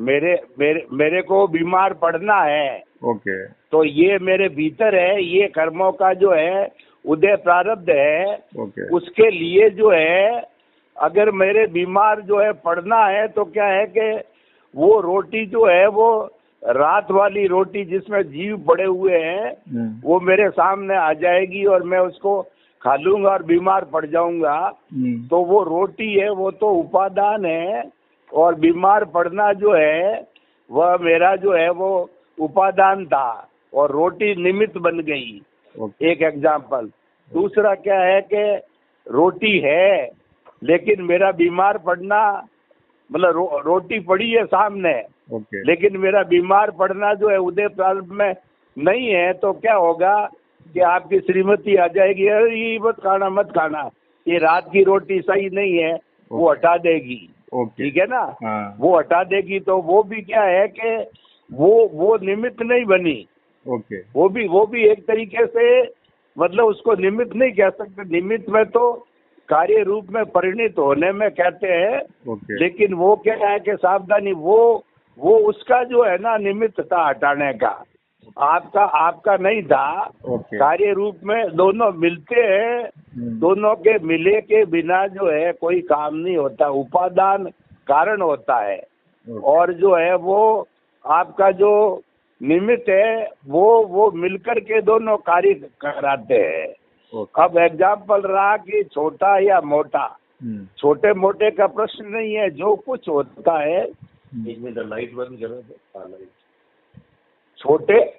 मेरे मेरे मेरे को बीमार पड़ना है। ओके। तो ये मेरे भीतर है, ये कर्मों का जो है उदय प्रारब्ध है। ओके। उसके लिए जो है अगर मेरे बीमार जो है पड़ना है तो क्या है कि वो रोटी जो है वो रात वाली रोटी जिसमें जीव पड़े हुए हैं वो मेरे सामने आ जाएगी और मैं उसको खा लूंगा और बीमार पड़ जाऊंगा। तो वो रोटी है वो तो उपादान है और बीमार पड़ना जो है वह मेरा जो है वो उपादान था और रोटी निमित्त बन गई। एक एग्जाम्पल। दूसरा क्या है कि रोटी है लेकिन मेरा बीमार पड़ना मतलब रोटी पड़ी है सामने लेकिन मेरा बीमार पड़ना जो है उदय प्रारब्ध में नहीं है। तो क्या होगा कि आपकी श्रीमती आ जाएगी, अरे ये मत खाना, ये रात की रोटी सही नहीं है, वो हटा देगी। ठीक है ना। वो हटा देगी तो वो भी क्या है कि वो निमित्त नहीं बनी। वो भी एक तरीके से मतलब उसको निमित्त नहीं कह सकते। निमित्त में तो कार्य रूप में परिणित होने में कहते हैं। लेकिन वो क्या है कि सावधानी वो उसका जो है ना निमित्त था हटाने का, आपका नहीं था। कार्य रूप में दोनों मिलते हैं, दोनों के मिले के बिना जो है कोई काम नहीं होता। उपादान कारण होता है और जो है वो आपका जो निमित्त है वो मिलकर के दोनों कार्य कराते हैं। अब एग्जाम्पल रहा कि छोटा या मोटा, छोटे मोटे का प्रश्न नहीं है, जो कुछ होता है। एक मिनट लाइट बंद करो।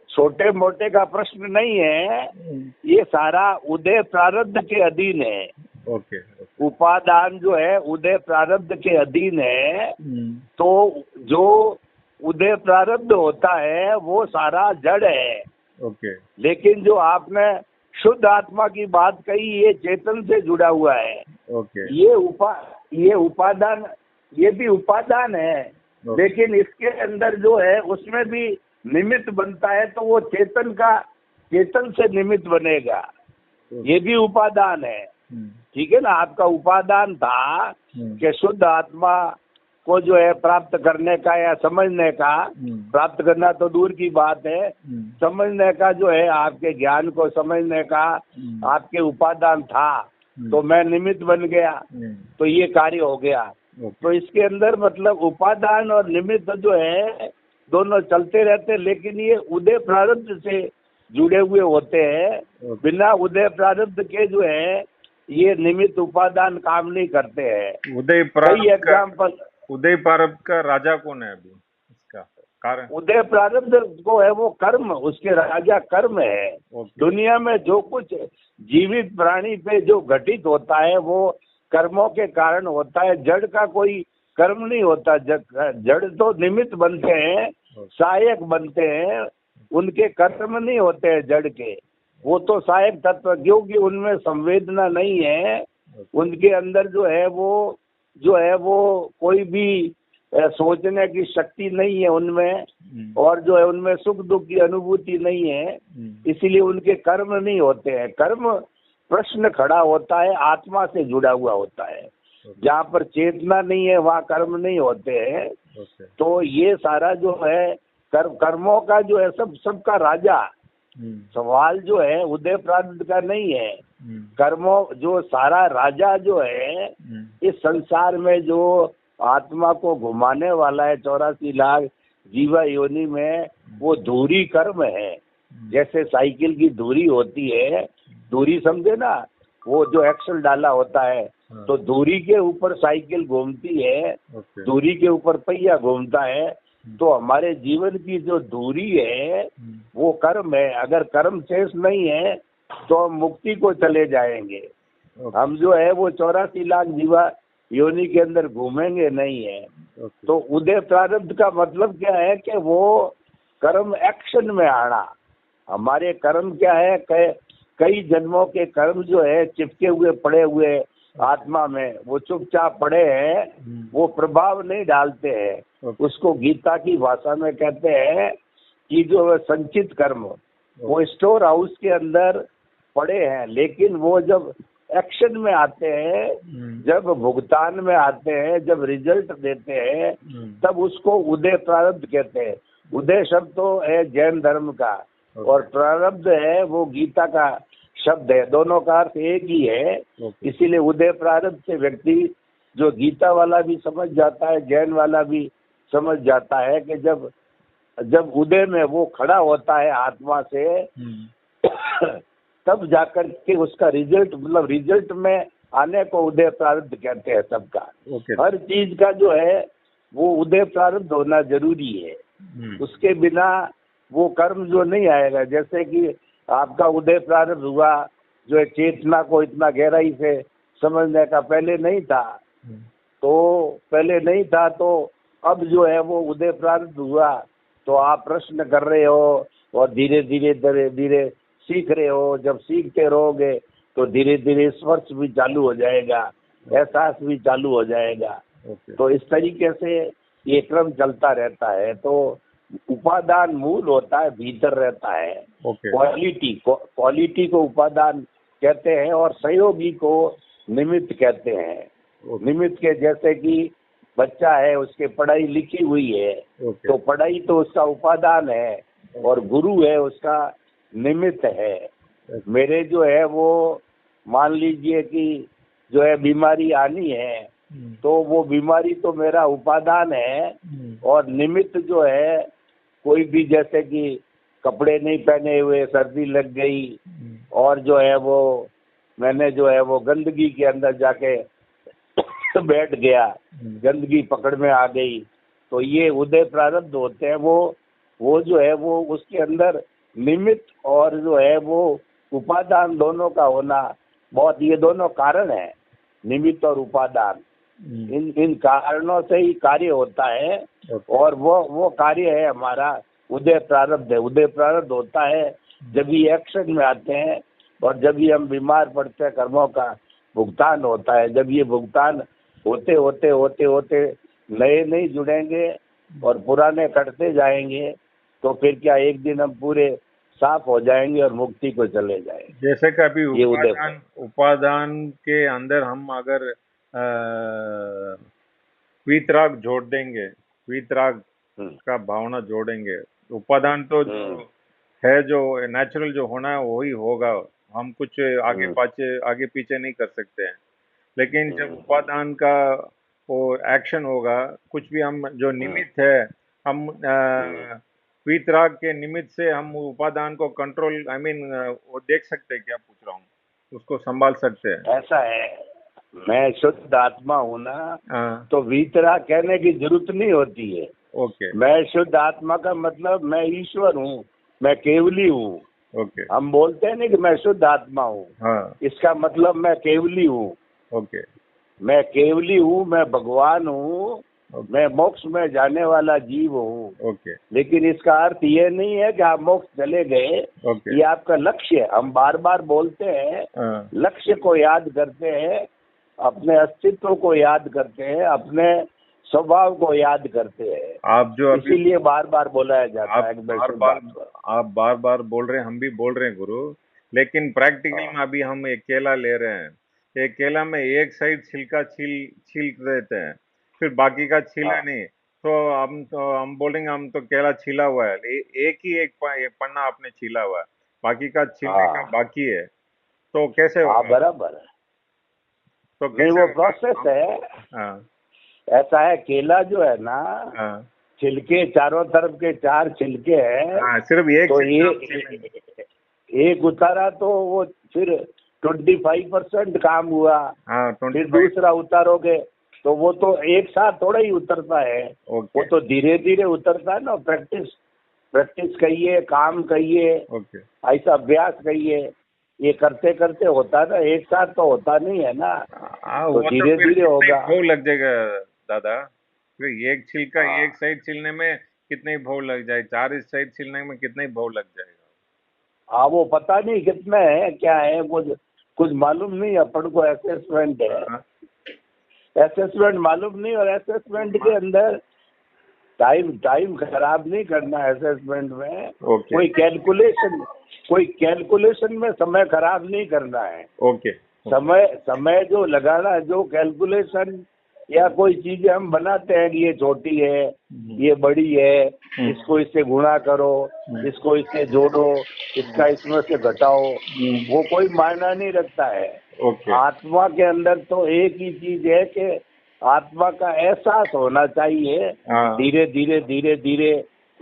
छोटे मोटे का प्रश्न नहीं है, ये सारा उदय प्रारब्ध के अधीन है। उपादान जो है उदय प्रारब्ध के अधीन है। तो जो उदय प्रारब्ध होता है वो सारा जड़ है। लेकिन जो आपने शुद्ध आत्मा की बात कही ये चेतन से जुड़ा हुआ है। ये उपादान, ये भी उपादान है लेकिन इसके अंदर जो है उसमें भी निमित्त बनता है तो वो चेतन से निमित्त बनेगा। ये भी उपादान है। ठीक है ना। आपका उपादान था कि शुद्ध आत्मा को जो है प्राप्त करने का या समझने का, प्राप्त करना तो दूर की बात है, समझने का जो है आपके ज्ञान को समझने का आपके उपादान था। तो मैं निमित्त बन गया तो ये कार्य हो गया। तो इसके अंदर मतलब उपादान और निमित्त जो है दोनों चलते रहते, लेकिन ये उदय प्रारब्ध से जुड़े हुए होते हैं। बिना उदय प्रारब्ध के जो है ये निमित्त उपादान काम नहीं करते हैं। उदय प्रारब्ध का राजा कौन है अभी इसका कारण? उदय प्रारब्ध को है वो कर्म, उसके राजा कर्म है। दुनिया में जो कुछ जीवित प्राणी पे जो घटित होता है वो कर्मों के कारण होता है। जड़ का कोई कर्म नहीं होता। जड़ तो निमित्त बनते हैं, सहायक बनते हैं, उनके कर्म नहीं होते हैं जड़ के। वो तो सहायक तत्व, क्योंकि उनमें संवेदना नहीं है, उनके अंदर जो है वो कोई भी सोचने की शक्ति नहीं है उनमें, और जो है उनमें सुख दुख की अनुभूति नहीं है, इसीलिए उनके कर्म नहीं होते हैं। कर्म प्रश्न खड़ा होता है, आत्मा से जुड़ा हुआ होता है। जहाँ पर चेतना नहीं है वहाँ कर्म नहीं होते हैं। तो ये सारा जो है कर्मों का जो है सबका राजा। सवाल जो है उदय प्रारब्ध का नहीं है। कर्मों जो सारा राजा जो है इस संसार में जो आत्मा को घुमाने वाला है 84 लाख जीवा योनि में, वो धुरी कर्म है। जैसे साइकिल की धुरी होती है, धुरी समझे ना, वो जो एक्सल डाला होता है तो धुरी के ऊपर साइकिल घूमती है, धुरी के ऊपर पहिया घूमता है। तो हमारे जीवन की जो धुरी है वो कर्म है। अगर कर्म शेष नहीं है तो हम मुक्ति को चले जाएंगे। हम जो है वो 84 लाख जीवा योनि के अंदर घूमेंगे नहीं है। तो उदय प्रारब्ध का मतलब क्या है कि वो कर्म एक्शन में आना। हमारे कर्म क्या है, कई जन्मों के कर्म जो है चिपके हुए पड़े हुए आत्मा में, वो चुपचाप पड़े हैं, वो प्रभाव नहीं डालते हैं। उसको गीता की भाषा में कहते हैं कि जो संचित कर्म वो स्टोर हाउस के अंदर पड़े हैं, लेकिन वो जब एक्शन में आते हैं, जब भुगतान में आते हैं, जब रिजल्ट देते हैं, तब उसको उदय प्रारब्ध कहते हैं। उदय शब्द तो है जैन धर्म का, और प्रारब्ध है वो गीता का शब्द है, दोनों का अर्थ एक ही है। इसीलिए उदय प्रारब्ध से व्यक्ति, जो गीता वाला भी समझ जाता है, जैन वाला भी समझ जाता है कि जब उदय में वो खड़ा होता है आत्मा से, तब जाकर के उसका रिजल्ट, मतलब रिजल्ट में आने को उदय प्रारब्ध कहते हैं सबका। हर चीज का जो है वो उदय प्रारब्ध होना जरूरी है, उसके बिना वो कर्म जो नहीं आएगा। जैसे कि आपका उदय प्रारब्ध हुआ जो है चेतना को इतना गहराई से समझने का, पहले नहीं था, तो पहले नहीं था, तो अब जो है वो उदय प्रारब्ध हुआ, तो आप प्रश्न कर रहे हो और धीरे धीरे धीरे धीरे सीख रहे हो। जब सीखते रहोगे तो धीरे धीरे स्पर्श भी चालू हो जाएगा, एहसास भी चालू हो जाएगा। तो इस तरीके से ये क्रम चलता रहता है। तो उपादान मूल होता है, भीतर रहता है। क्वालिटी को उपादान कहते हैं और सहयोगी को निमित्त कहते हैं। निमित्त के जैसे कि बच्चा है, उसके पढ़ाई लिखी हुई है, तो पढ़ाई तो उसका उपादान है और गुरु है उसका निमित्त है। मेरे जो है वो मान लीजिए कि जो है बीमारी आनी है, तो वो बीमारी तो मेरा उपादान है, और निमित्त जो है कोई भी, जैसे कि कपड़े नहीं पहने हुए, सर्दी लग गई, और जो है वो मैंने जो है वो गंदगी के अंदर जाके बैठ गया, गंदगी पकड़ में आ गई, तो ये उदय प्रारब्ध होते हैं। वो जो है वो उसके अंदर निमित्त और जो है वो उपादान दोनों का होना बहुत, ये दोनों कारण है, निमित्त और उपादान। इन कारणों से ही कार्य होता है, और वो कार्य है हमारा उदय प्रारब्ध है। उदय प्रारब्ध होता है जब ये एक्शन में आते हैं, और जब ये हम बीमार पड़ते हैं, कर्मों का भुगतान होता है। जब ये भुगतान होते होते होते होते नए नहीं जुड़ेंगे और पुराने कटते जाएंगे, तो फिर क्या एक दिन हम पूरे साफ हो जाएंगे और मुक्ति को चले जाएंगे। जैसे कि अभी उपादान के अंदर हम अगर वीतराग जोड़ देंगे, वीतराग का भावना जोड़ेंगे, उपादान तो जो है, जो नेचुरल जो होना है वही होगा, हम कुछ आगे पीछे नहीं कर सकते हैं। लेकिन जब उपादान का वो एक्शन होगा, कुछ भी हम जो निमित्त है, हम वीतराग के निमित्त से हम उपादान को कंट्रोल, वो देख सकते हैं, क्या पूछ रहा हूँ, उसको संभाल सकते हैं। ऐसा है, मैं शुद्ध आत्मा हूँ ना, तो वीतराग कहने की जरूरत नहीं होती है। मैं शुद्ध आत्मा का मतलब मैं ईश्वर हूँ, मैं केवली हूँ। हम बोलते हैं नहीं कि मैं शुद्ध आत्मा हूँ, इसका मतलब मैं केवली हूँ। मैं केवली हूँ, मैं भगवान हूँ, मैं मोक्ष में जाने वाला जीव हूँ। लेकिन इसका अर्थ ये नहीं है कि आप मोक्ष चले गए, ये आपका लक्ष्य है। हम बार बार बोलते हैं, लक्ष्य को याद करते हैं, अपने अस्तित्व को याद करते हैं, अपने स्वभाव को याद करते हैं। आप जो इसीलिए बार बार बोलाया जाता है। आप बार बार बोल रहे हैं, हम भी बोल रहे हैं गुरु, लेकिन प्रैक्टिकल में अभी हम एक केला ले रहे हैं, एक केला में एक साइड छिलका छील देते हैं, फिर बाकी का छीला नहीं, तो हम बोलेंगे हम तो केला छीला हुआ है, एक पन्ना आपने छीला हुआ है, बाकी का छीलने का बाकी है, तो कैसे होगा? बराबर है, तो कैसे वो प्रोसेस है। ऐसा है, केला जो है ना, छिलके चारों तरफ के 4 छिलके हैं, सिर्फ एक, तो एक उतारा तो वो फिर 25% काम हुआ। फिर दूसरा उतारोगे तो वो तो एक साथ थोड़ा ही उतरता है, वो तो धीरे धीरे उतरता है ना। प्रैक्टिस कहिए, काम कहिए, ऐसा अभ्यास कहिए, ये करते करते होता है ना, एक साथ तो होता नहीं है ना, तो धीरे धीरे होगा। भोग लग जाएगा दादा, फिर एक छिलका एक साइड छिलने में कितने भोग लग जाए, 4 इस साइड छिलने में कितने भोग लग जाएगा। वो पता नहीं कितने है, क्या है, कुछ मालूम नहीं, अपन को असेसमेंट है, असेसमेंट मालूम नहीं, और असेसमेंट के अंदर टाइम खराब नहीं करना है। असेसमेंट में कोई कैलकुलेशन में समय खराब नहीं करना है। समय जो लगाना, जो कैलकुलेशन या कोई चीजें हम बनाते हैं कि ये छोटी है, ये बड़ी है, इसको इससे गुणा करो, इसको इससे जोड़ो, इसका इसमें से घटाओ, वो कोई मायना नहीं रखता है। आत्मा के अंदर तो एक ही चीज है कि आत्मा का एहसास होना चाहिए धीरे धीरे धीरे धीरे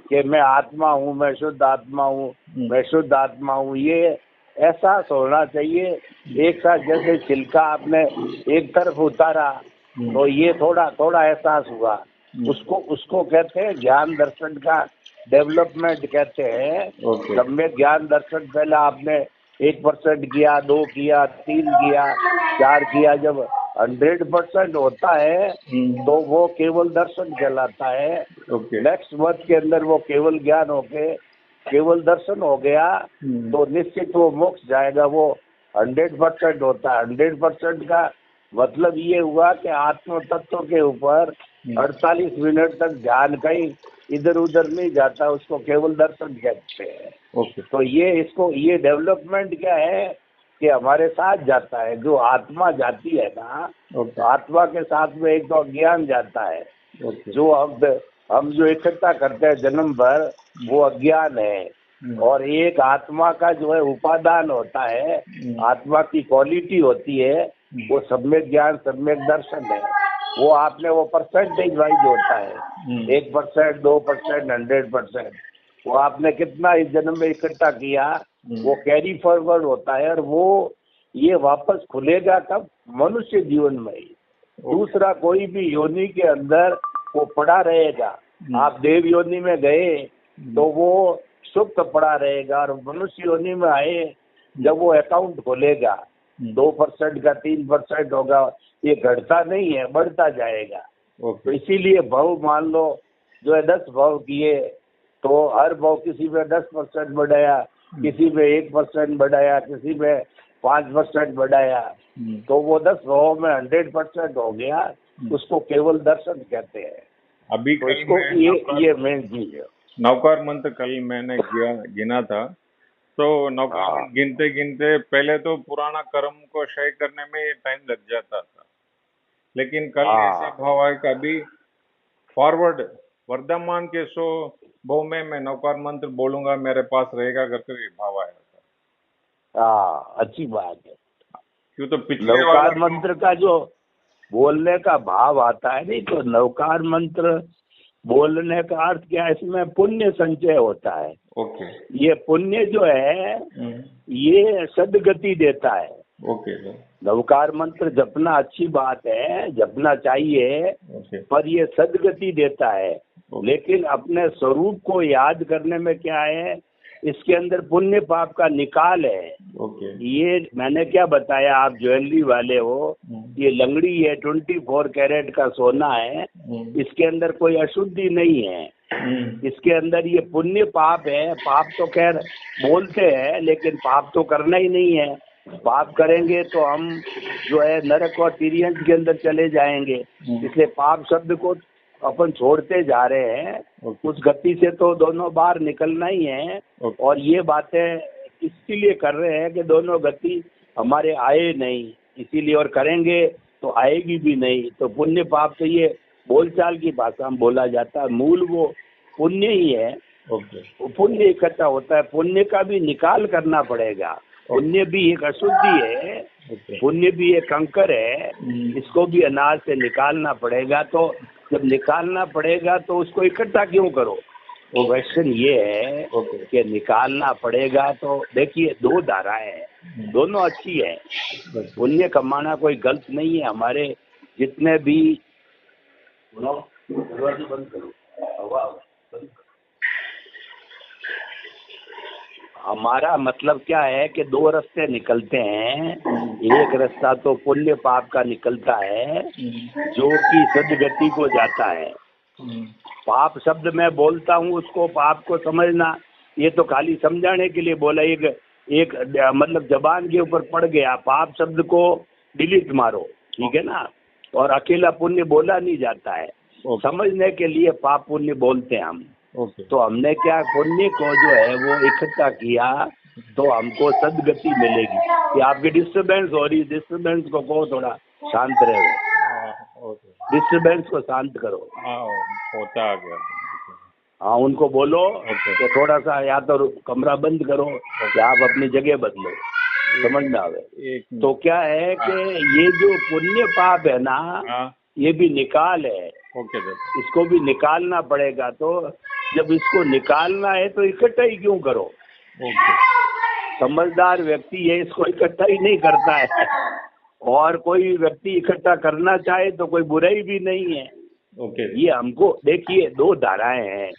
कि मैं आत्मा हूँ, मैं शुद्ध आत्मा हूँ, मैं शुद्ध आत्मा हूँ, ये एहसास होना चाहिए। एक साथ जैसे छिलका आपने एक तरफ उतारा तो ये थोड़ा थोड़ा एहसास हुआ, उसको कहते हैं ज्ञान दर्शन का डेवलपमेंट कहते हैं। सम्यक ज्ञान दर्शन पहले आपने 1% किया, 2 किया, 3 किया, 4 किया, जब 100% होता है तो वो केवल दर्शन कहलाता है। नेक्स्ट वर्ष के अंदर वो केवल ज्ञान होके केवल दर्शन हो गया तो निश्चित वो मोक्ष जाएगा। वो 100% होता है। 100% का मतलब ये हुआ कि आत्म तत्व के ऊपर 48 मिनट तक ध्यान कहीं इधर उधर नहीं जाता, उसको केवल दर्शन कहते हैं। तो ये डेवलपमेंट क्या है कि हमारे साथ जाता है, जो आत्मा जाती है ना, तो आत्मा के साथ में एक तो अज्ञान जाता है। जो हम जो इकट्ठा करते हैं जन्म भर, वो अज्ञान है। और एक आत्मा का जो है उपादान होता है, आत्मा की क्वालिटी होती है, वो सम्यक ज्ञान सम्यक दर्शन है। वो आपने वो परसेंटेज वाइज होता है, 1%, 2%, 100%। वो आपने कितना इस जन्म में इकट्ठा किया, वो कैरी फॉरवर्ड होता है। और वो ये वापस खुलेगा कब? मनुष्य जीवन में ही। दूसरा कोई भी योनि के अंदर वो पड़ा रहेगा। आप देव योनि में गए तो वो सुप्त पड़ा रहेगा, और मनुष्य योनि में आए जब वो अकाउंट खोलेगा 2% का 3% होगा। ये घटता नहीं है, बढ़ता जाएगा। तो इसीलिए भाव मान लो जो है 10 भाव किए तो हर भाव किसी में 10% बढ़ाया, किसी में 1% बढ़ाया, किसी में 5% बढ़ाया, तो वो 10 भाव में 100% हो गया। उसको केवल दर्शन कहते हैं। अभी तो इसको ये मेन चीज है। नौकार मंत्र कल मैंने गिना था, तो नौकार गिनते गिनते पहले तो पुराना कर्म को क्षय करने में टाइम लग जाता था, लेकिन कल ऐसे भाव आए कि अभी फॉरवर्ड वर्धमान के 100 भाव में मैं नौकार मंत्र बोलूंगा, मेरे पास रहेगा करके भाव आया था। अच्छी बात है। क्यों तो पिछले नौकार मंत्र का जो बोलने का भाव आता है नहीं, तो नौकार मंत्र बोलने का अर्थ क्या है? इसमें पुण्य संचय होता है। ये पुण्य जो है ये सदगति देता है। नवकार मंत्र जपना अच्छी बात है, जपना चाहिए, पर ये सदगति देता है। लेकिन अपने स्वरूप को याद करने में क्या है, इसके अंदर पुण्य पाप का निकाल है। ये मैंने क्या बताया, आप ज्वेलरी वाले हो, ये लंगड़ी है, 24 कैरेट का सोना है, इसके अंदर कोई अशुद्धि नहीं है। इसके अंदर ये पुण्य पाप है। पाप तो खैर बोलते हैं, लेकिन पाप तो करना ही नहीं है। पाप करेंगे तो हम जो है नरक और तिर्यंत के अंदर चले जाएंगे। इसलिए पाप शब्द को अपन छोड़ते जा रहे हैं। उस गति से तो दोनों बाहर निकलना ही है। और ये बातें इसीलिए कर रहे हैं कि दोनों गति हमारे आए नहीं, इसीलिए, और करेंगे तो आएगी भी नहीं। तो पुण्य पाप तो ये बोलचाल की भाषा में बोला जाता है, मूल वो पुण्य ही है। पुण्य इकट्ठा होता है, पुण्य का भी निकाल करना पड़ेगा। पुण्य भी एक अशुद्धि है, पुण्य भी एक कंकर है, इसको भी अनाज से निकालना पड़ेगा। तो जब निकालना पड़ेगा तो उसको इकट्ठा क्यों करो? क्वेश्चन ये है कि निकालना पड़ेगा। तो देखिए, 2 धाराएं हैं, दोनों अच्छी है। पुण्य कमाना कोई गलत नहीं है। हमारे जितने भी दरवाजे बंद करो, हमारा मतलब क्या है कि 2 रास्ते निकलते हैं। एक रास्ता तो पुण्य पाप का निकलता है, जो कि सदगति को जाता है। पाप शब्द मैं बोलता हूँ, उसको पाप को समझना, ये तो खाली समझाने के लिए बोला। एक मतलब जबान के ऊपर पड़ गया, पाप शब्द को डिलीट मारो, ठीक है ना। और अकेला पुण्य बोला नहीं जाता है, समझने के लिए पाप पुण्य बोलते हैं हम। तो हमने क्या, पुण्य को जो है वो इकट्ठा किया तो हमको सदगति मिलेगी। कि आपकी डिस्टरबेंस हो रही, डिस्टरबेंस को कहो थोड़ा शांत रहो, डिस्टरबेंस को शांत करो। होता आ गया। हाँ, उनको बोलो कि थोड़ा सा या तो कमरा बंद करो या आप अपनी जगह बदलो, समझ में आवे। तो क्या है कि ये जो पुण्य पाप है ना, ये भी निकाल है। इसको भी निकालना पड़ेगा। तो जब इसको निकालना है तो इकट्ठा ही क्यों करो। समझदार व्यक्ति ये इसको इकट्ठा ही नहीं करता है, और कोई व्यक्ति इकट्ठा करना चाहे तो कोई बुराई भी नहीं है। ये हमको देखिए, दो धाराएं हैं।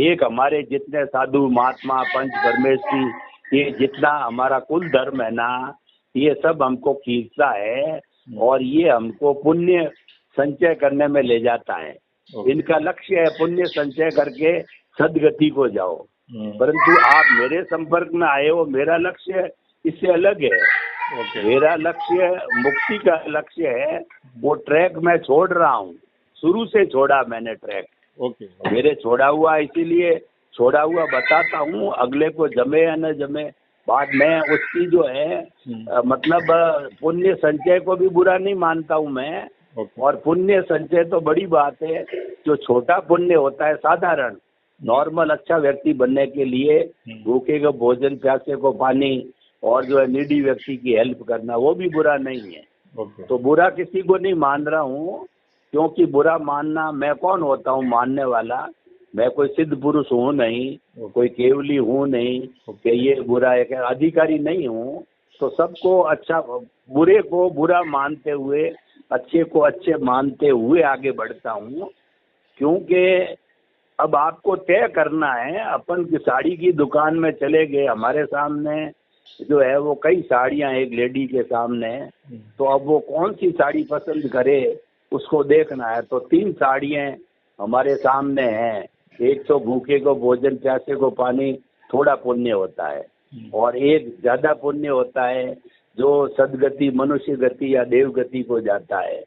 एक हमारे जितने साधु महात्मा पंच परमेश्वरी, ये जितना हमारा कुल धर्म है ना, ये सब हमको खींचता है और ये हमको पुण्य संचय करने में ले जाता है। इनका लक्ष्य है पुण्य संचय करके सदगति को जाओ। परंतु आप मेरे संपर्क में आए हो, मेरा लक्ष्य इससे अलग है। मेरा लक्ष्य मुक्ति का लक्ष्य है। वो ट्रैक मैं छोड़ रहा हूँ, शुरू से छोड़ा मैंने ट्रैक। मेरे छोड़ा हुआ, इसीलिए छोड़ा हुआ बताता हूँ, अगले को जमे या न जमे बात में उसकी जो है मतलब पुण्य संचय को भी बुरा नहीं मानता हूँ मैं। और पुण्य संचय तो बड़ी बात है। जो छोटा पुण्य होता है, साधारण नॉर्मल अच्छा व्यक्ति बनने के लिए भूखे को भोजन, प्यासे को पानी, और जो है नीडी व्यक्ति की हेल्प करना, वो भी बुरा नहीं है। तो बुरा किसी को नहीं मान रहा हूँ, क्योंकि बुरा मानना, मैं कौन होता हूँ मानने वाला। मैं कोई सिद्ध पुरुष हूँ नहीं, कोई केवली हूँ नहीं कि ये बुरा है, अधिकारी नहीं हूँ। तो सबको अच्छा, बुरे को बुरा मानते हुए, अच्छे को अच्छे मानते हुए आगे बढ़ता हूँ। क्योंकि अब आपको तय करना है। अपन की साड़ी की दुकान में चले गए, हमारे सामने जो है वो कई साड़ियाँ एक लेडी के सामने, तो अब वो कौन सी साड़ी पसंद करे उसको देखना है। तो 3 साड़ियाँ हमारे सामने हैं। एक तो भूखे को भोजन, प्यासे को पानी, थोड़ा पुण्य होता है, और एक ज्यादा पुण्य होता है जो सदगति, मनुष्य गति या देव गति को जाता है।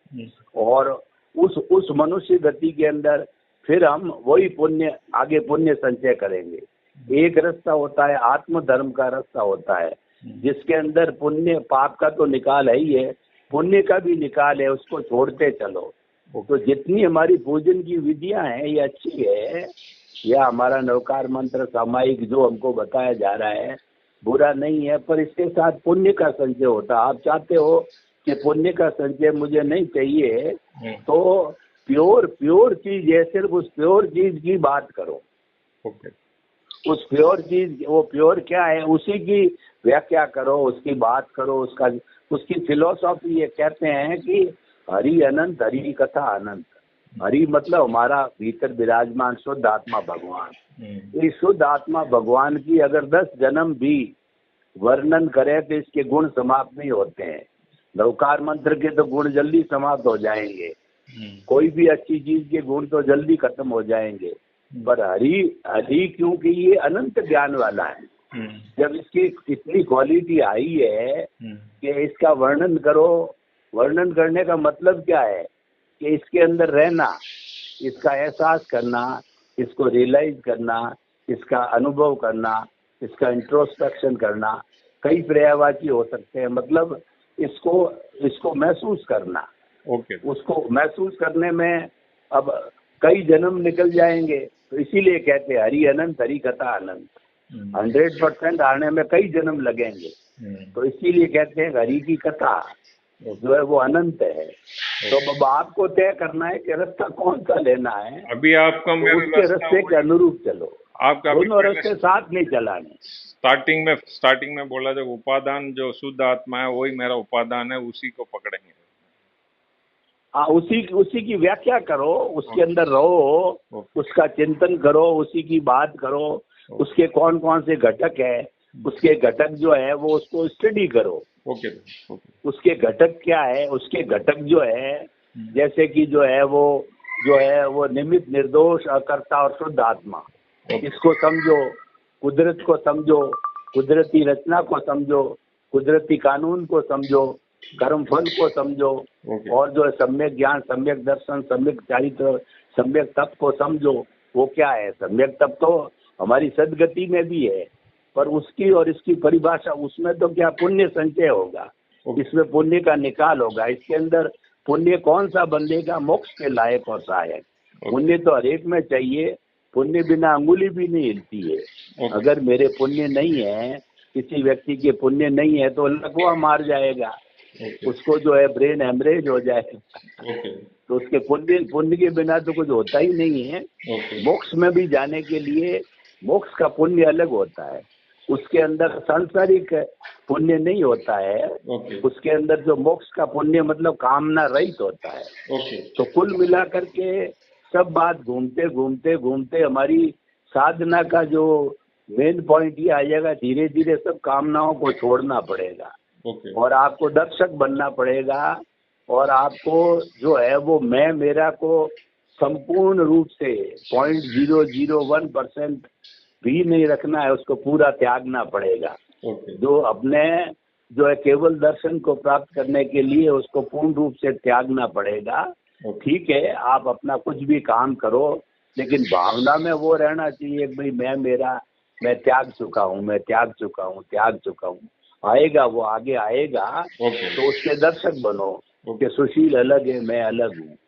और उस मनुष्य गति के अंदर फिर हम वही पुण्य, आगे पुण्य संचय करेंगे। एक रास्ता होता है आत्म धर्म का रास्ता होता है, जिसके अंदर पुण्य पाप का तो निकाल है ही है, पुण्य का भी निकाल है, उसको छोड़ते चलो। तो जितनी हमारी पूजन की विधियां हैं ये अच्छी है, या हमारा नवकार मंत्र सामायिक जो हमको बताया जा रहा है बुरा नहीं है, पर इसके साथ पुण्य का संचय होता है। आप चाहते हो कि पुण्य का संचय मुझे नहीं चाहिए, तो प्योर चीज है, सिर्फ उस प्योर चीज की बात करो। उस प्योर चीज, वो प्योर क्या है उसी की व्याख्या करो, उसकी बात करो, उसकी फिलोसॉफी। ये कहते हैं कि हरि अनंत, हरि कथा अनंत। हरि मतलब हमारा भीतर विराजमान शुद्ध आत्मा भगवान। इस शुद्ध आत्मा भगवान की अगर 10 जन्म भी वर्णन करें तो इसके गुण समाप्त नहीं होते हैं। नवकार मंत्र के तो गुण जल्दी समाप्त हो जाएंगे, कोई भी अच्छी चीज के गुण तो जल्दी खत्म हो जाएंगे। पर हरि क्योंकि ये अनंत ज्ञान वाला है, जब इसकी इतनी क्वालिटी आई है कि इसका वर्णन करो। वर्णन करने का मतलब क्या है कि इसके अंदर रहना, इसका एहसास करना, इसको रियलाइज करना, इसका अनुभव करना, इसका इंट्रोस्पेक्शन करना। कई पर्यायवाची हो सकते हैं, मतलब इसको महसूस करना। उसको महसूस करने में अब कई जन्म निकल जाएंगे, तो इसीलिए कहते हैं हरि अनंत, हरि कथा अनंत। 100% आने में कई जन्म लगेंगे, तो इसीलिए कहते हैं हरि की कथा जो है वो अनंत है। तो अब आपको तय करना है कि रास्ता कौन सा लेना है। अभी आपका तो उसके रास्ते के अनुरूप चलो, आपका दोनों रास्ते साथ नहीं चलाने। स्टार्टिंग में बोला जब उपादान जो शुद्ध आत्मा है वही मेरा उपादान है, उसी को पकड़ेंगे। हाँ, उसी की व्याख्या करो, उसके अंदर रहो, उसका चिंतन करो, उसी की बात करो। उसके कौन कौन से घटक है, उसके घटक जो है वो उसको स्टडी करो। उसके घटक क्या है, उसके घटक जो है जैसे कि जो है वो निमित्त, निर्दोष, अकर्ता और शुद्ध आत्मा, इसको समझो। कुदरत को समझो, कुदरती रचना को समझो, कुदरती कानून को समझो, कर्म फल को समझो, और जो है सम्यक ज्ञान, सम्यक दर्शन, सम्यक चारित्र, सम्यक तप को समझो। वो क्या है? सम्यक तप तो हमारी सदगति में भी है। पर उसकी और इसकी परिभाषा, उसमें तो क्या पुण्य संचय होगा, इसमें पुण्य का निकाल होगा। इसके अंदर पुण्य कौन सा बंदेगा मोक्ष के लायक और सहायक? पुण्य तो हरेक में चाहिए, पुण्य बिना अंगुली भी नहीं हिलती है। अगर मेरे पुण्य नहीं है, किसी व्यक्ति के पुण्य नहीं है तो लकवा मार जाएगा, उसको जो है ब्रेन हेमरेज हो जाएगा। तो उसके पुण्य के बिना तो कुछ होता ही नहीं है। मोक्ष में भी जाने के लिए मोक्ष का पुण्य अलग होता है, उसके अंदर सांसारिक पुण्य नहीं होता है। उसके अंदर जो मोक्ष का पुण्य मतलब कामना रहित होता है। तो कुल मिलाकर के सब बात घूमते घूमते घूमते हमारी साधना का जो मेन पॉइंट ये आ जाएगा, धीरे धीरे सब कामनाओं को छोड़ना पड़ेगा और आपको दर्शक बनना पड़ेगा, और आपको जो है वो मैं मेरा को संपूर्ण रूप से 0.001% भी नहीं रखना है, उसको पूरा त्यागना पड़ेगा। जो अपने जो है केवल दर्शन को प्राप्त करने के लिए उसको पूर्ण रूप से त्यागना पड़ेगा। ठीक है, आप अपना कुछ भी काम करो, लेकिन भावना में वो रहना चाहिए भाई मैं मेरा, मैं त्याग चुका हूँ, मैं त्याग चुका हूँ, त्याग चुका हूँ। आएगा वो आगे आएगा, तो उसके दर्शक बनो कि सुशील अलग है, मैं अलग हूँ,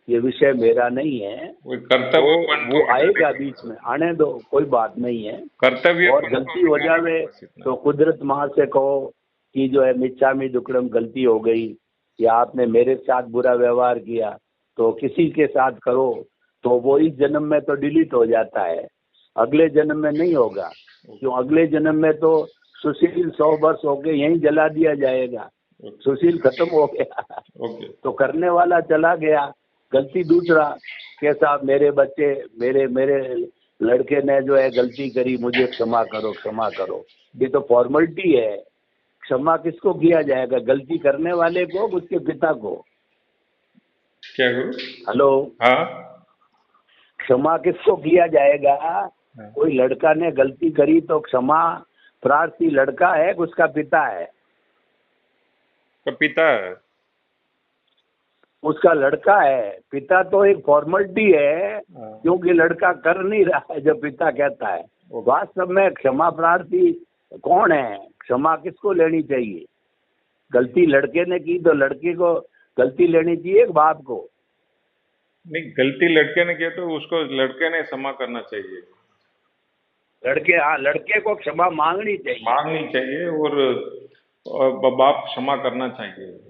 ये विषय मेरा नहीं है। तो वो आएगा, बीच में आने दो, कोई बात नहीं है। कर्तव्य और गलती हो जावे तो कुदरत माँ से कहो कि जो है मिच्छामी दुक्कड़म, गलती हो गई, या आपने मेरे साथ बुरा व्यवहार किया, तो किसी के साथ करो तो वो इस जन्म में तो डिलीट हो जाता है, अगले जन्म में नहीं होगा। क्यों? अगले जन्म में तो सुशील 100 वर्ष हो गए यहीं जला दिया जाएगा, सुशील खत्म हो गया। तो करने वाला चला गया, गलती दूसरा के साथ मेरे बच्चे, मेरे लड़के ने जो है गलती करी, मुझे क्षमा करो, क्षमा करो। ये तो फॉर्मेलिटी है। क्षमा किसको किया जाएगा? गलती करने वाले को, उसके पिता को। क्या गुरु? हेलो, हाँ, क्षमा किसको किया जाएगा? कोई लड़का ने गलती करी तो क्षमा प्रार्थी लड़का है, उसका पिता है, तो पिता है, उसका लड़का है। पिता तो एक फॉर्मेलिटी है, क्योंकि लड़का कर नहीं रहा है जो पिता कहता है। वास्तव में क्षमा प्रार्थी कौन है? क्षमा किसको लेनी चाहिए? गलती लड़के ने की तो लड़के को गलती लेनी चाहिए, बाप को? नहीं, गलती लड़के ने की तो उसको लड़के ने क्षमा करना चाहिए। लड़के को क्षमा मांगनी चाहिए, और बाप क्षमा करना चाहिए।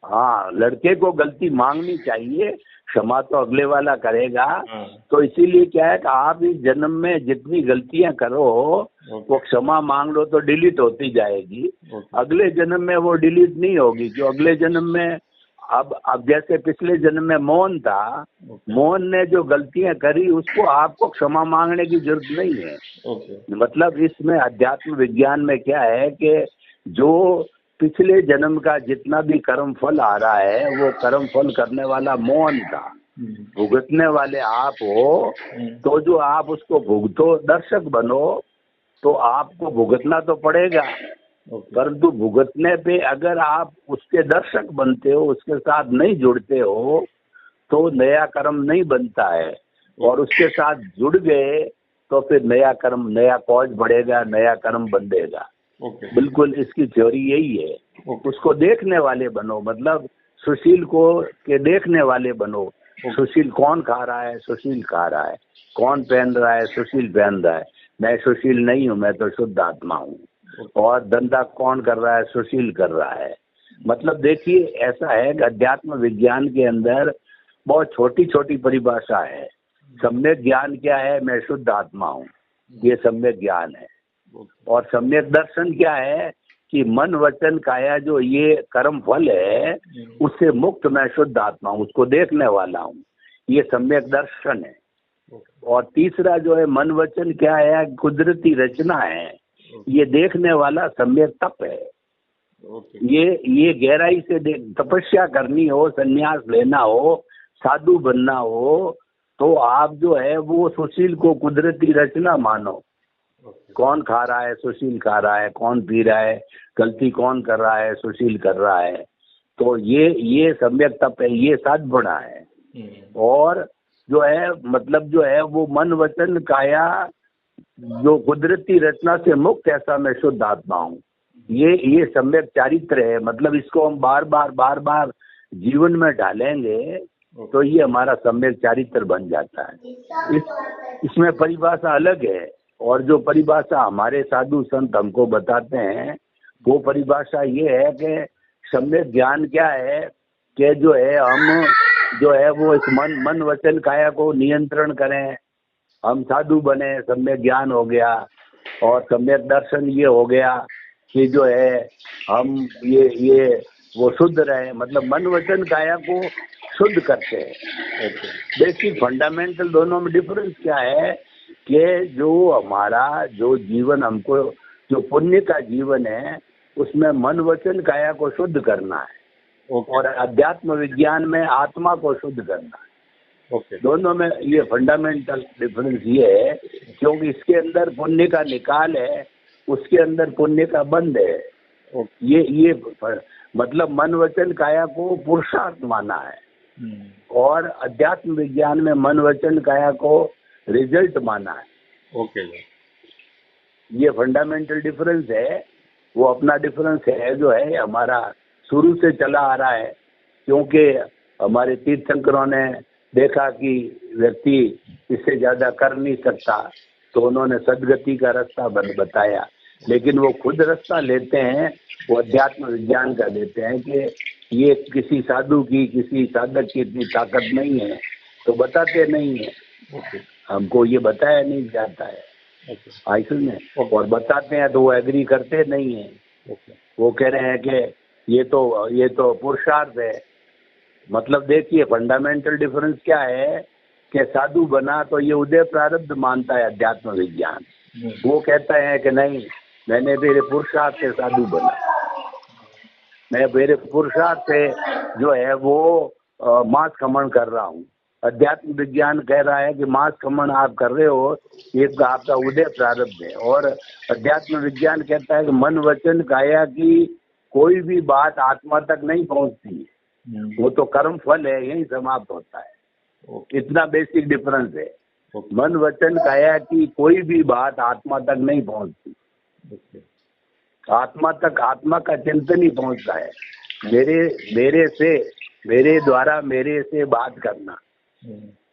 हाँ, लड़के को गलती मांगनी चाहिए, क्षमा तो अगले वाला करेगा। तो इसीलिए क्या है कि आप इस जन्म में जितनी गलतियां करो वो क्षमा मांग लो तो डिलीट होती जाएगी। अगले जन्म में वो डिलीट नहीं होगी, जो अगले जन्म में अब जैसे पिछले जन्म में मोहन था, मोहन ने जो गलतियां करी उसको आपको क्षमा मांगने की जरूरत नहीं है। मतलब इसमें अध्यात्म विज्ञान में क्या है कि जो पिछले जन्म का जितना भी कर्म फल आ रहा है वो कर्म फल करने वाला मोहन था, भुगतने वाले आप हो। तो जो आप उसको भुगतो, दर्शक बनो, तो आपको भुगतना तो पड़ेगा, परंतु भुगतने पे अगर आप उसके दर्शक बनते हो, उसके साथ नहीं जुड़ते हो, तो नया कर्म नहीं बनता है। और उसके साथ जुड़ गए तो फिर नया कर्म, नया कॉज बढ़ेगा, नया कर्म बंधेगा। बिल्कुल इसकी थ्योरी यही है। उसको देखने वाले बनो, मतलब सुशील को के देखने वाले बनो। सुशील कौन खा रहा है? सुशील खा रहा है। कौन पहन रहा है? सुशील पहन रहा है। मैं सुशील नहीं हूँ, मैं तो शुद्ध आत्मा हूँ। और धंधा कौन कर रहा है? सुशील कर रहा है। मतलब देखिए, ऐसा है कि अध्यात्म विज्ञान के अंदर बहुत छोटी छोटी परिभाषा है। सम्यक ज्ञान क्या है? मैं शुद्ध आत्मा हूँ, ये सम्यक ज्ञान है। और सम्यक दर्शन क्या है कि मन वचन काया जो ये कर्म फल है उससे मुक्त मैं शुद्ध आत्मा हूँ, उसको देखने वाला हूँ, ये सम्यक दर्शन है। और तीसरा जो है मन वचन क्या है? कुदरती रचना है, ये देखने वाला सम्यक तप है। ये गहराई से तपस्या करनी हो, संन्यास लेना हो, साधु बनना हो, तो आप जो है वो सुशील को कुदरती रचना मानो। कौन खा रहा है? सुशील खा रहा है। कौन पी रहा है? गलती कौन कर रहा है? सुशील कर रहा है। तो ये सम्यक तप है, ये सद्गुणा है। और जो है मतलब जो है वो मन वचन काया जो कुदरती रचना से मुक्त ऐसा मैं शुद्ध आत्मा हूँ। ये सम्यक चारित्र है। मतलब इसको हम बार बार जीवन में डालेंगे तो ये हमारा सम्यक चारित्र बन जाता है। इसमें परिभाषा अलग है, और जो परिभाषा हमारे साधु संत हमको बताते हैं वो परिभाषा ये है कि सम्यक ज्ञान क्या है कि जो है हम जो है वो इस मन वचन काया को नियंत्रण करें, हम साधु बने, सम्यक ज्ञान हो गया। और सम्यक दर्शन ये हो गया कि जो है हम ये वो शुद्ध रहे, मतलब मन वचन काया को शुद्ध करते हैं। बेसिक फंडामेंटल दोनों में डिफरेंस क्या है कि जो हमारा जो जीवन हमको जो पुण्य का जीवन है उसमें मन वचन काया को शुद्ध करना है, और अध्यात्म विज्ञान में आत्मा को शुद्ध करना है। दोनों में ये फंडामेंटल डिफरेंस ये है, क्योंकि इसके अंदर पुण्य का निकाल है, उसके अंदर पुण्य का बंध है। ये मतलब मन वचन काया को पुरुषार्थ माना है, और अध्यात्म विज्ञान में मन वचन काया को रिजल्ट माना है। ये फंडामेंटल डिफरेंस है। वो अपना डिफरेंस है जो है हमारा शुरू से चला आ रहा है, क्योंकि हमारे तीर्थंकरों ने देखा कि व्यक्ति इससे ज्यादा कर नहीं सकता, तो उन्होंने सदगति का रास्ता बताया। लेकिन वो खुद रास्ता लेते हैं, वो अध्यात्म विज्ञान का लेते हैं कि ये किसी साधु की किसी साधक की इतनी ताकत नहीं है, तो बताते नहीं है। हमको ये बताया नहीं जाता है आइसुल में, और बताते हैं तो वो एग्री करते नहीं है। वो कह रहे हैं कि ये तो पुरुषार्थ है। मतलब देखिए फंडामेंटल डिफरेंस क्या है कि साधु बना तो ये उदय प्रारब्ध मानता है अध्यात्म विज्ञान। वो कहता है कि नहीं, मैंने मेरे पुरुषार्थ से साधु बना, मैं मेरे पुरुषार्थ से जो है वो मांस खमन कर रहा हूँ। अध्यात्म विज्ञान कह रहा है कि मांस खमन आप कर रहे हो, ये आपका उदय प्रारब्ध है। और अध्यात्म विज्ञान कहता है कि मन वचन काया की कोई भी बात आत्मा तक नहीं पहुंचती है, वो तो कर्म फल है, यही समाप्त होता है। इतना बेसिक डिफरेंस है। मन वचन काया की कोई भी बात आत्मा तक नहीं पहुंचती, आत्मा तक आत्मा का चिंतन ही पहुंचता है। मेरे द्वारा मेरे से बात करना,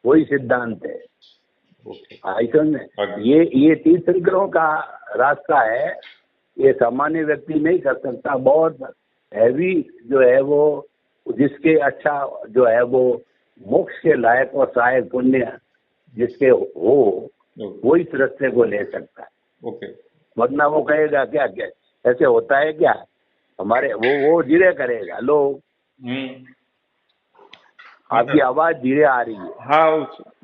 वही सिद्धांत है। ऐसा में ये तीर्थंकरों का रास्ता है, ये सामान्य व्यक्ति नहीं कर सकता। बहुत हैवी जो है वो जिसके अच्छा जो है वो मोक्ष के लायक और सहायक पुण्य जिसके हो वो इस रास्ते को ले सकता है। वरना वो कहेगा क्या क्या ऐसे होता है क्या, हमारे वो धीरे करेगा। लो आपकी आवाज धीरे आ रही है। हाँ,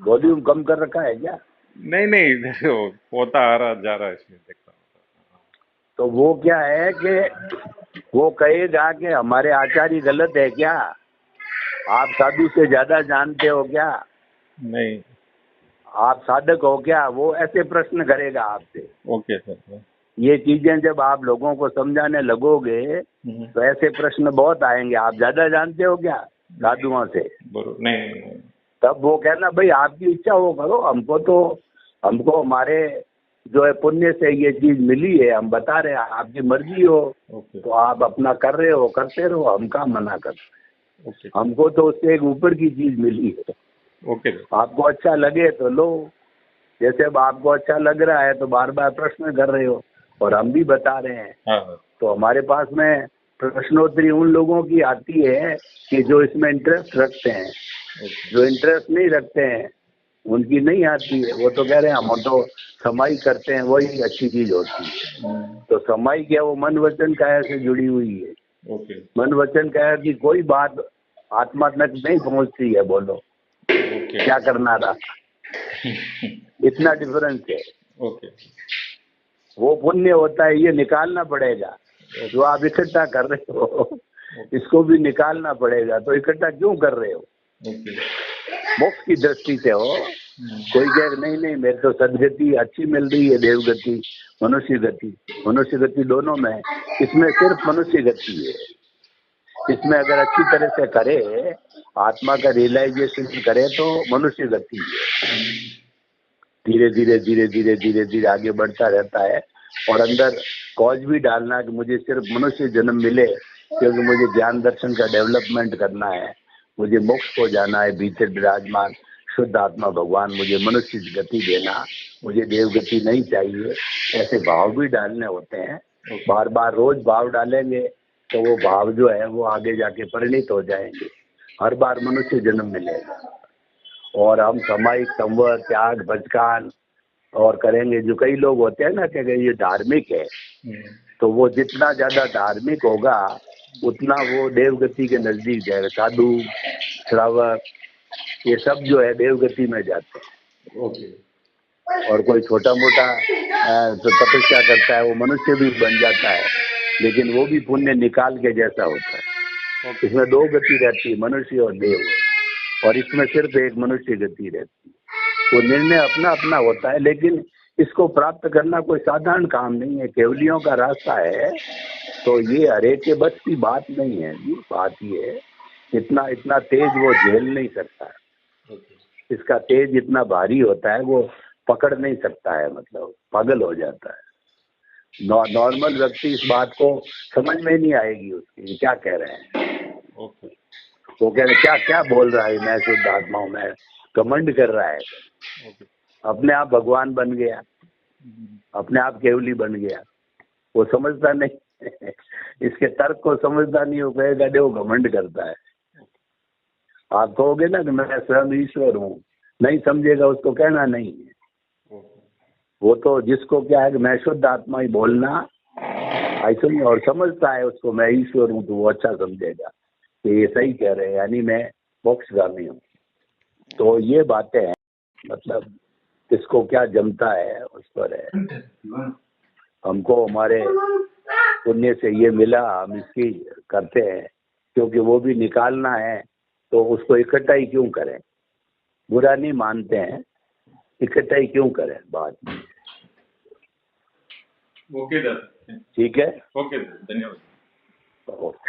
वॉल्यूम कम कर रखा है क्या? नहीं होता आ रहा जा रहा है, इसमें देखता हूँ। तो वो क्या है कि वो कहेगा कि हमारे आचार्य गलत है क्या, आप साधु से ज्यादा जानते हो क्या, नहीं आप साधक हो क्या, वो ऐसे प्रश्न करेगा आपसे। Okay sir. ये चीजें जब आप लोगों को समझाने लगोगे तो ऐसे प्रश्न बहुत आएंगे, आप ज्यादा जानते हो क्या साधुओं से। नहीं। तब वो कहना भाई आपकी इच्छा वो करो, हमको हमारे जो है पुण्य से ये चीज मिली है, हम बता रहे हैं, आपकी मर्जी हो तो आप अपना कर रहे हो, करते रहो, हम क्या मना करते हैं। हमको तो उससे एक ऊपर की चीज मिली है। आपको अच्छा लगे तो लो, जैसे अब आपको अच्छा लग रहा है तो बार बार प्रश्न कर रहे हो, और हम भी बता रहे हैं। तो हमारे पास में प्रश्नोत्तरी उन लोगों की आती है कि जो इसमें इंटरेस्ट रखते हैं। जो इंटरेस्ट नहीं रखते हैं उनकी नहीं आती है। वो तो कह रहे हैं हम तो समाई करते हैं, वही अच्छी चीज होती है। तो समाई क्या, वो मन वचन काया से जुड़ी हुई है। मन वचन काया की कोई बात आत्मा तक नहीं पहुंचती है। बोलो क्या करना रहा, इतना डिफरेंस है। वो पुण्य होता है, ये निकालना पड़ेगा। जो आप इकट्ठा कर रहे हो इसको भी निकालना पड़ेगा। तो इकट्ठा क्यों कर रहे हो? मोक्ष की दृष्टि से हो। कोई कहे नहीं मेरे तो सदगति अच्छी मिल रही है, देवगति मनुष्य गति दोनों में। इसमें सिर्फ मनुष्य गति है। इसमें अगर अच्छी तरह से करे, आत्मा का रियलाइजेशन करे तो मनुष्य गति है। धीरे धीरे धीरे धीरे धीरे धीरे आगे बढ़ता रहता है। और अंदर कॉज भी डालना कि मुझे सिर्फ मनुष्य जन्म मिले, क्योंकि मुझे ज्ञान दर्शन का डेवलपमेंट करना है, मुझे मोक्ष को जाना है, भीतर विराजमान शुद्ध आत्मा भगवान मुझे मनुष्य की गति देना, मुझे देव गति नहीं चाहिए। ऐसे भाव भी डालने होते हैं। बार बार रोज भाव डालेंगे तो वो भाव जो है वो आगे जाके परिणित हो जाएंगे। हर बार मनुष्य जन्म मिलेगा और हम सामायिक संवर त्याग भजकान और करेंगे। जो कई लोग होते हैं ना कि ये धार्मिक है, तो वो जितना ज्यादा धार्मिक होगा उतना वो देवगति के नजदीक जाएगा। साधु श्रावक ये सब जो है देवगति में जाते हैं। और कोई छोटा मोटा तो तपस्या करता है वो मनुष्य भी बन जाता है, लेकिन वो भी पुण्य निकाल के जैसा होता है। इसमें दो गति रहती है, मनुष्य और देव, और इसमें सिर्फ एक मनुष्य गति रहती है। वो निर्णय अपना अपना होता है, लेकिन इसको प्राप्त करना कोई साधारण काम नहीं है, केवलियों का रास्ता है। तो ये हरेक के बस की बात नहीं है जी। बात ये है इतना इतना तेज वो झेल नहीं सकता, इसका तेज इतना भारी होता है वो पकड़ नहीं सकता है, मतलब पागल हो जाता है। नॉर्मल व्यक्ति इस बात को समझ में नहीं आएगी उसकी क्या कह रहे हैं। वो कह रहे क्या क्या बोल रहा है, मैं शुद्ध आत्मा हूं, मैं घमंड कर रहा है। अपने आप भगवान बन गया, अपने आप केवली बन गया, वो समझता नहीं इसके तर्क को समझता नहीं, वो कहेगा वो घमंड करता है। आप कहोगे ना कि मैं स्वयं ईश्वर हूँ, नहीं समझेगा, उसको कहना नहीं है। वो तो जिसको क्या है कि मैं शुद्ध आत्मा ही बोलना ऐसा नहीं, और समझता है उसको मैं ईश्वर हूँ, तो वो अच्छा समझेगा कि ये सही कह रहे हैं, यानी मैं मोक्षगामी हूँ। तो ये बातें हैं, मतलब किसको क्या जमता है उस पर है। हमको हमारे पुण्य से ये मिला, हम इसकी करते हैं, क्योंकि वो भी निकालना है, तो उसको इकट्ठा ही क्यों करें। बुरा नहीं मानते हैं, इकट्ठा ही क्यों करें बात। ओके सर, ठीक है, ओके सर, धन्यवाद। ओके।